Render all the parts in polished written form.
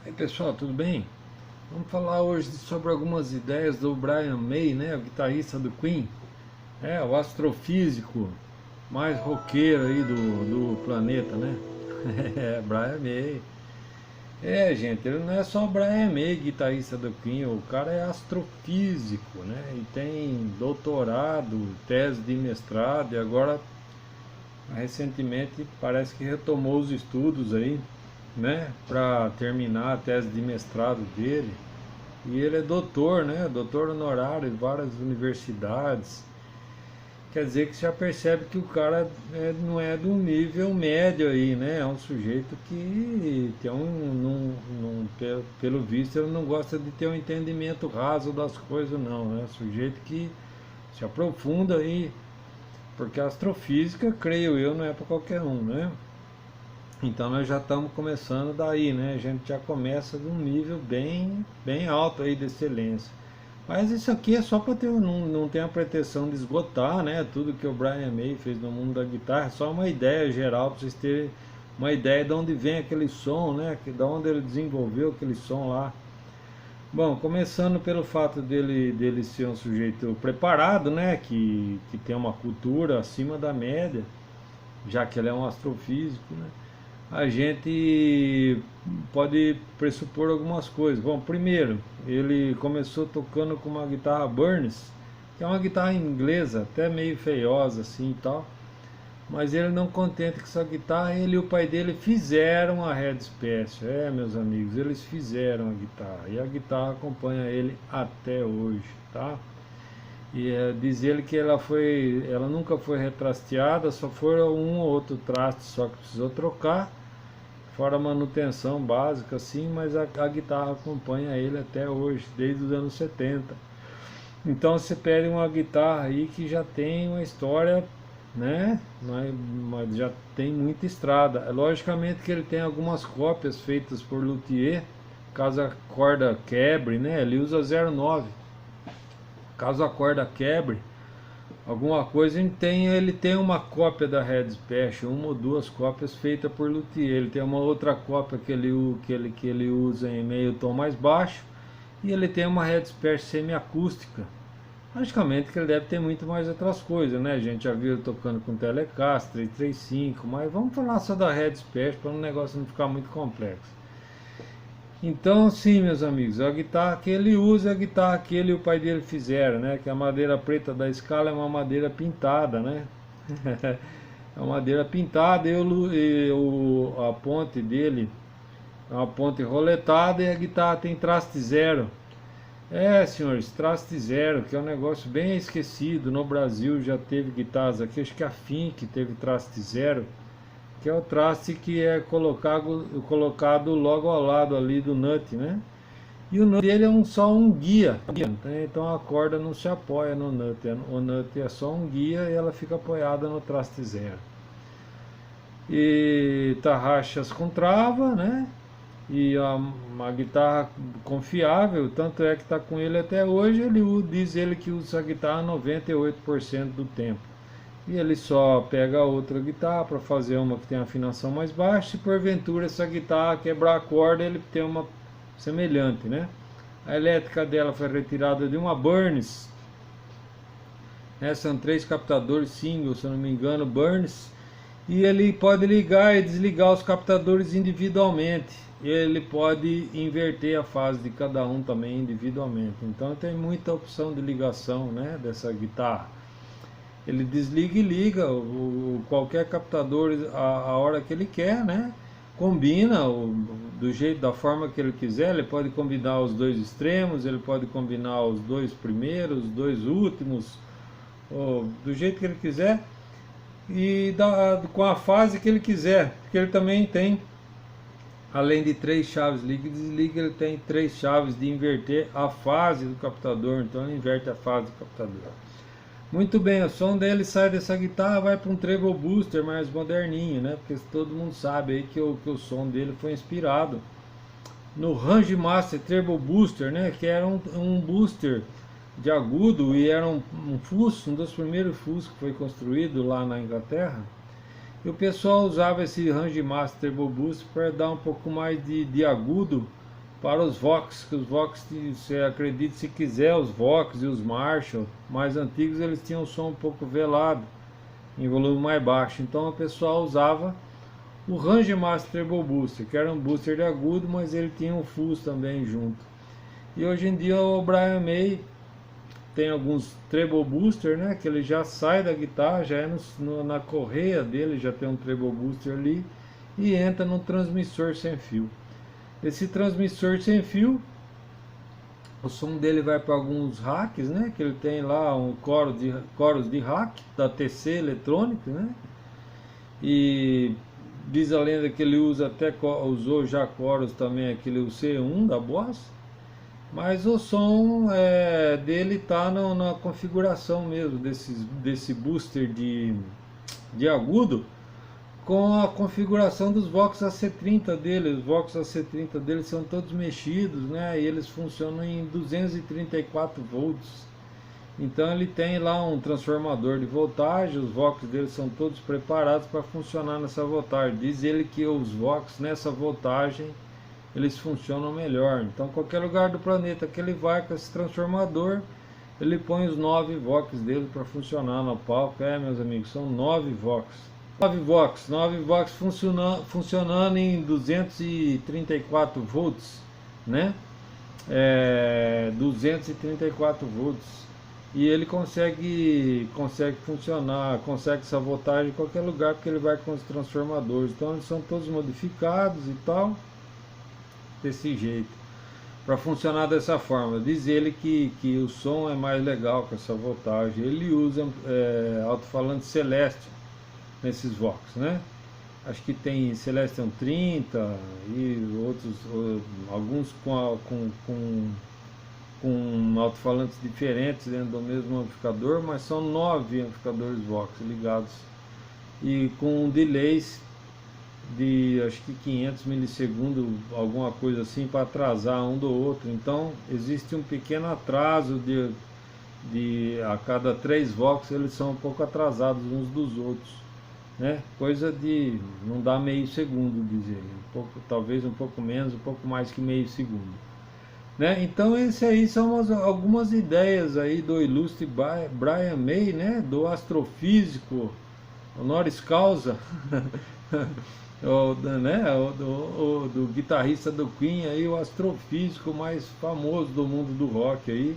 Aí pessoal, tudo bem? Vamos falar hoje sobre algumas ideias do Brian May, né, o guitarrista do Queen, o astrofísico mais roqueiro aí do planeta, né? Brian May. Gente, ele não é só o Brian May, guitarrista do Queen, o cara é astrofísico, né? E tem doutorado, tese de mestrado e agora recentemente parece que retomou os estudos aí, né, para terminar a tese de mestrado dele. E ele é doutor, né? Doutor honorário em várias universidades. Quer dizer que você já percebe que o cara não é de um nível médio aí, né? É um sujeito que tem pelo visto, ele não gosta de ter um entendimento raso das coisas, não, né? Sujeito que se aprofunda aí, porque a astrofísica, creio eu, não é para qualquer um, né? Então nós já estamos começando daí, né? A gente já começa de um nível bem alto aí de excelência. Mas isso aqui é só para ter, não tem a pretensão de esgotar, né? Tudo que o Brian May fez no mundo da guitarra, é só uma ideia geral para vocês terem uma ideia de onde vem aquele som, né? De onde ele desenvolveu aquele som lá. Bom, começando pelo fato dele ser um sujeito preparado, né? Que tem uma cultura acima da média, já que ele é um astrofísico, né? A gente pode pressupor algumas coisas. Bom, primeiro, ele começou tocando com uma guitarra Burns, que é uma guitarra inglesa, até meio feiosa assim e tal. Mas ele não contente com essa guitarra, ele e o pai dele fizeram a Red Special. Meus amigos, eles fizeram a guitarra. E a guitarra acompanha ele até hoje, tá? E diz ele que ela nunca foi retrasteada, só foram um ou outro traste só que precisou trocar, fora a manutenção básica assim, mas a guitarra acompanha ele até hoje, desde os anos 70. Então você pede uma guitarra aí que já tem uma história, né? Mas já tem muita estrada. Logicamente que ele tem algumas cópias feitas por luthier, caso a corda quebre, né? Ele usa 09. Caso a corda quebre, alguma coisa, ele tem uma cópia da Red Special, uma ou duas cópias feitas por luthier. Ele tem uma outra cópia que ele usa em meio tom mais baixo, e ele tem uma Red Special semiacústica. Logicamente que ele deve ter muito mais outras coisas, né? A gente já viu ele tocando com Telecaster 335, mas vamos falar só da Red Special para o negócio não ficar muito complexo. Então, sim, meus amigos, a guitarra que ele usa é a guitarra que ele e o pai dele fizeram, né? Que a madeira preta da escala é uma madeira pintada, né? É uma madeira pintada a ponte dele é uma ponte roletada e a guitarra tem traste zero. Senhores, traste zero, que é um negócio bem esquecido. No Brasil já teve guitarras aqui, acho que a Fink teve traste zero, que é o traste que é colocado logo ao lado ali do nut, né? E o nut dele é só um guia, né? Então a corda não se apoia no nut, o nut é só um guia e ela fica apoiada no traste zero. E tarraxas com trava, né? E uma guitarra confiável, tanto é que está com ele até hoje. Diz ele que usa a guitarra 98% do tempo. E ele só pega a outra guitarra para fazer uma que tem afinação mais baixa. Se porventura essa guitarra quebrar a corda, ele tem uma semelhante, né? A elétrica dela foi retirada de uma Burns, né? São 3 captadores single, se eu não me engano, Burns. E ele pode ligar e desligar os captadores individualmente. Ele pode inverter a fase de cada um também individualmente. Então tem muita opção de ligação, né, dessa guitarra. Ele desliga e liga qualquer captador a hora que ele quer, né? Combina do jeito, da forma que ele quiser. Ele pode combinar os dois extremos, ele pode combinar os dois primeiros, os dois últimos, do jeito que ele quiser e com a fase que ele quiser, porque ele também tem, além de 3 chaves liga e desliga, ele tem 3 chaves de inverter a fase do captador, então ele inverte a fase do captador. Muito bem, o som dele sai dessa guitarra, vai para um treble booster mais moderninho, né? Porque todo mundo sabe aí que o som dele foi inspirado no Range Master Treble Booster, né? Que era um booster de agudo e era um Fusco, um dos primeiros Fuscos que foi construído lá na Inglaterra. E o pessoal usava esse Range Master Treble Booster para dar um pouco mais de agudo para os Vox, que os Vox, você acredita se quiser, os Vox e os Marshall mais antigos, eles tinham um som um pouco velado, em volume mais baixo. Então o pessoal usava o Range Master Treble Booster, que era um booster de agudo, mas ele tinha um fuzz também junto. E hoje em dia o Brian May tem alguns treble booster, né, que ele já sai da guitarra, já é na correia dele, já tem um treble booster ali, e entra no transmissor sem fio. Esse transmissor sem fio, o som dele vai para alguns racks, né, que ele tem lá um coros de rack da TC Electronics, né, e diz a lenda que ele usou já coros também, aquele C1 da Boss. Mas o som dele está na configuração mesmo desse booster de agudo, com a configuração dos Vox AC30 dele. Os Vox AC30 dele são todos mexidos, né? E eles funcionam em 234 volts. Então ele tem lá um transformador de voltagem. Os Vox dele são todos preparados para funcionar nessa voltagem. Diz ele que os Vox nessa voltagem eles funcionam melhor. Então qualquer lugar do planeta que ele vai com esse transformador, ele põe os 9 Vox dele para funcionar no palco. Meus amigos, são 9 Vox. 9 Vox funcionando em 234 volts, né? 234 volts. E ele consegue funcionar, consegue essa voltagem em qualquer lugar, porque ele vai com os transformadores. Então eles são todos modificados e tal, desse jeito, para funcionar dessa forma. Diz ele que o som é mais legal com essa voltagem. Ele usa alto-falante Celestion nesses Vox, né? Acho que tem Celestion 30 e outros, alguns com alto-falantes diferentes dentro do mesmo amplificador, mas são 9 amplificadores Vox ligados e com delays de acho que 500 milissegundos, alguma coisa assim, para atrasar um do outro. Então existe um pequeno atraso a cada 3 Vox, eles são um pouco atrasados uns dos outros, né? Coisa de não dá meio segundo, diz ele, talvez um pouco menos, um pouco mais que meio segundo, né? Então esse aí são algumas ideias aí do ilustre Brian May, né? Do astrofísico honoris causa do guitarrista do Queen aí, o astrofísico mais famoso do mundo do rock aí,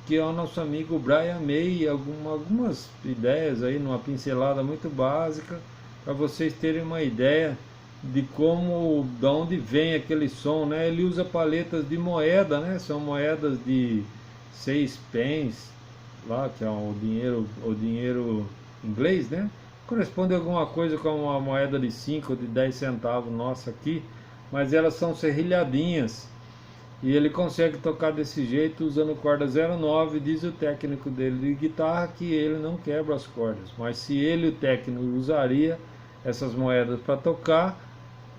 que é o nosso amigo Brian May. Algumas ideias aí, numa pincelada muito básica, para vocês terem uma ideia de da onde vem aquele som, né? Ele usa paletas de moeda, né? São moedas de 6 pence, lá, que é o dinheiro inglês, né? Corresponde a alguma coisa com uma moeda de 5 ou de 10 centavos nossa aqui, mas elas são serrilhadinhas. E ele consegue tocar desse jeito usando corda 09, diz o técnico dele de guitarra que ele não quebra as cordas. Mas se ele, o técnico, usaria essas moedas para tocar,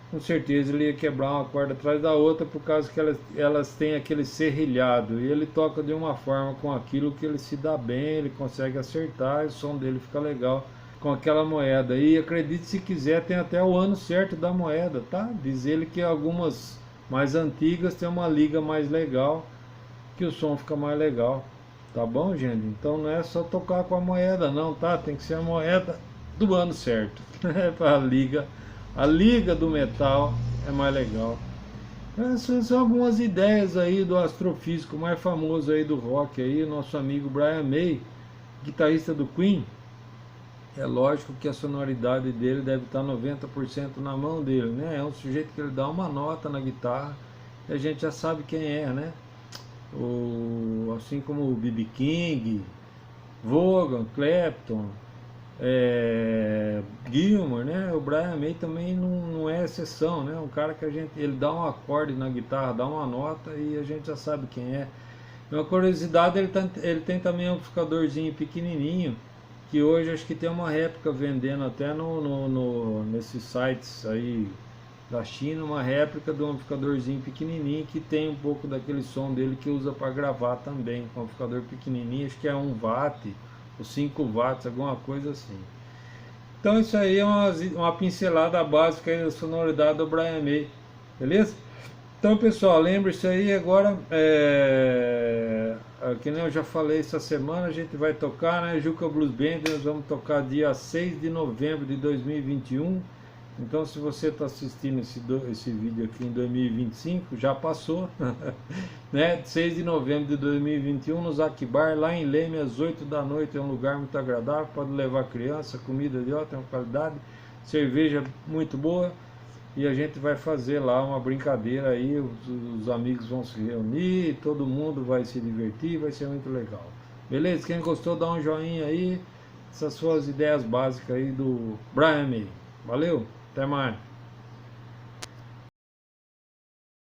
com certeza ele ia quebrar uma corda atrás da outra, por causa que elas têm aquele serrilhado. E ele toca de uma forma com aquilo que ele se dá bem, ele consegue acertar e o som dele fica legal com aquela moeda. E acredite se quiser, tem até o ano certo da moeda, tá? Diz ele que algumas mais antigas tem uma liga mais legal, que o som fica mais legal, tá bom, gente? Então não é só tocar com a moeda não, tá? Tem que ser a moeda do ano certo. Para a liga do metal é mais legal. Essas são algumas ideias aí do astrofísico mais famoso aí do rock aí, nosso amigo Brian May, guitarrista do Queen. É lógico que a sonoridade dele deve estar 90% na mão dele, né? É um sujeito que ele dá uma nota na guitarra e a gente já sabe quem é, né? Assim como o B.B. King, Vaughan, Clapton, Gilmour, né? O Brian May também não é exceção, né? Um cara que ele dá um acorde na guitarra, dá uma nota e a gente já sabe quem é. Uma curiosidade, ele tem também um amplificadorzinho pequenininho, que hoje acho que tem uma réplica vendendo até nesses sites aí da China, uma réplica de um amplificadorzinho pequenininho que tem um pouco daquele som dele que usa para gravar também, com um amplificador pequenininho, acho que é 1 watt ou 5 watts, alguma coisa assim. Então isso aí é uma pincelada básica aí da sonoridade do Brian May, beleza? Então, pessoal, lembre-se aí agora, que nem eu já falei essa semana, a gente vai tocar, né, Juca Blues Band, nós vamos tocar dia 6 de novembro de 2021. Então, se você está assistindo esse vídeo aqui em 2025, já passou, né? 6 de novembro de 2021 no Zac Bar, lá em Leme, às 8 da noite, é um lugar muito agradável, pode levar criança, comida de ótima qualidade, cerveja muito boa, e a gente vai fazer lá uma brincadeira aí, os amigos vão se reunir, todo mundo vai se divertir, vai ser muito legal. Beleza? Quem gostou, dá um joinha aí, essas suas ideias básicas aí do Brian May. Valeu, até mais.